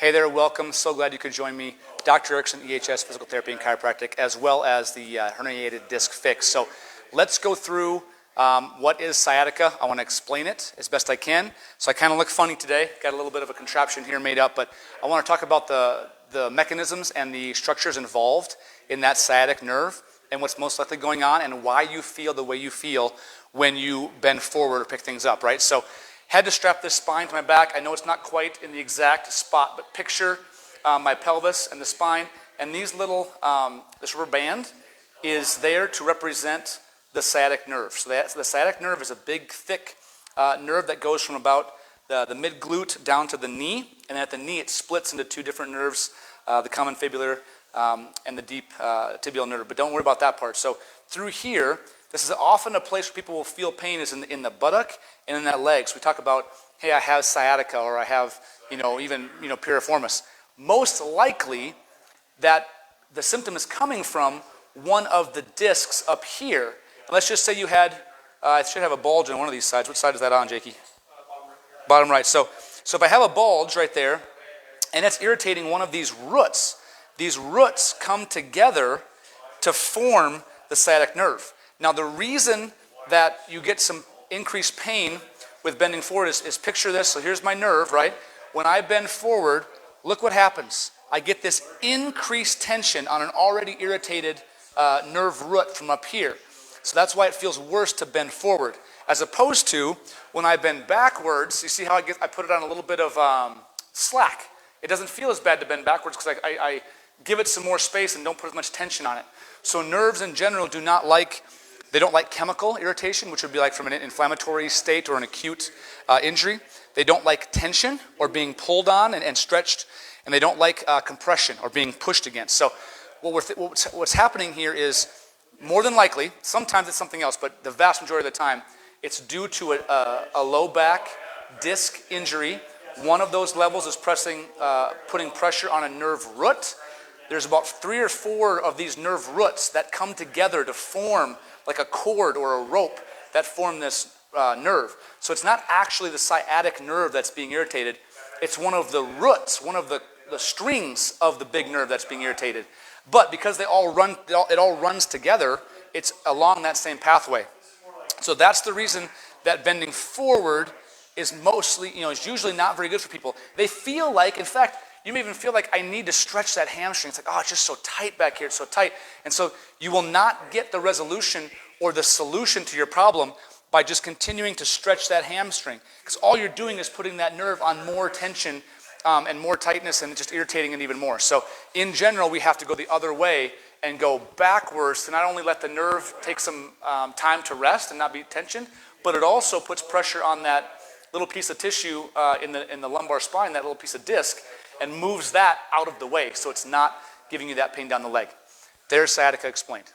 Hey there, welcome. So glad you could join me. Dr. Erickson, EHS, Physical Therapy and Chiropractic, as well as the herniated disc fix. So let's go through what is sciatica. I want to explain it as best I can. So I kind of look funny today. Got a little bit of a contraption here made up, but I want to talk about the mechanisms and the structures involved in that sciatic nerve and what's most likely going on and why you feel the way you feel when you bend forward or pick things up, right? So had to strap this spine to my back. I know it's not quite in the exact spot, but picture my pelvis and the spine, and these little, this rubber band is there to represent the sciatic nerve. So the sciatic nerve is a big, thick nerve that goes from about the mid-glute down to the knee, and at the knee it splits into two different nerves, the common fibular and the deep tibial nerve, but don't worry about that part. So through here, this is often a place where people will feel pain is in the buttock and in that leg. So we talk about, hey, I have sciatica, or I have, even piriformis. Most likely that the symptom is coming from one of the discs up here. Let's just say you had, I should have a bulge on one of these sides. Which side is that on, Jakey? Bottom right. So if I have a bulge right there, and it's irritating one of these roots come together to form the sciatic nerve. Now, the reason that you get some increased pain with bending forward is picture this. So here's my nerve, right? When I bend forward, look what happens. I get this increased tension on an already irritated nerve root from up here. So that's why it feels worse to bend forward. As opposed to when I bend backwards, you see how I put it on a little bit of slack. It doesn't feel as bad to bend backwards because I give it some more space and don't put as much tension on it. So nerves in general don't like chemical irritation, which would be like from an inflammatory state or an acute injury. They don't like tension or being pulled on and stretched, and they don't like compression or being pushed against. So what's happening here is, more than likely, sometimes it's something else, but the vast majority of the time, it's due to a low back disc injury. One of those levels is putting pressure on a nerve root. There's about 3 or 4 of these nerve roots that come together to form like a cord or a rope that form this nerve. So it's not actually the sciatic nerve that's being irritated. It's one of the roots, one of the strings of the big nerve that's being irritated. But because it all runs together, it's along that same pathway. So that's the reason that bending forward is mostly, is usually not very good for people. They feel like, in fact, you may even feel like I need to stretch that hamstring. It's like, oh, it's just so tight back here, it's so tight. And so you will not get the resolution or the solution to your problem by just continuing to stretch that hamstring. Because all you're doing is putting that nerve on more tension and more tightness, and just irritating it even more. So in general, we have to go the other way and go backwards to not only let the nerve take some time to rest and not be tension, but it also puts pressure on that little piece of tissue in the lumbar spine, that little piece of disc, and moves that out of the way so it's not giving you that pain down the leg. There's sciatica explained.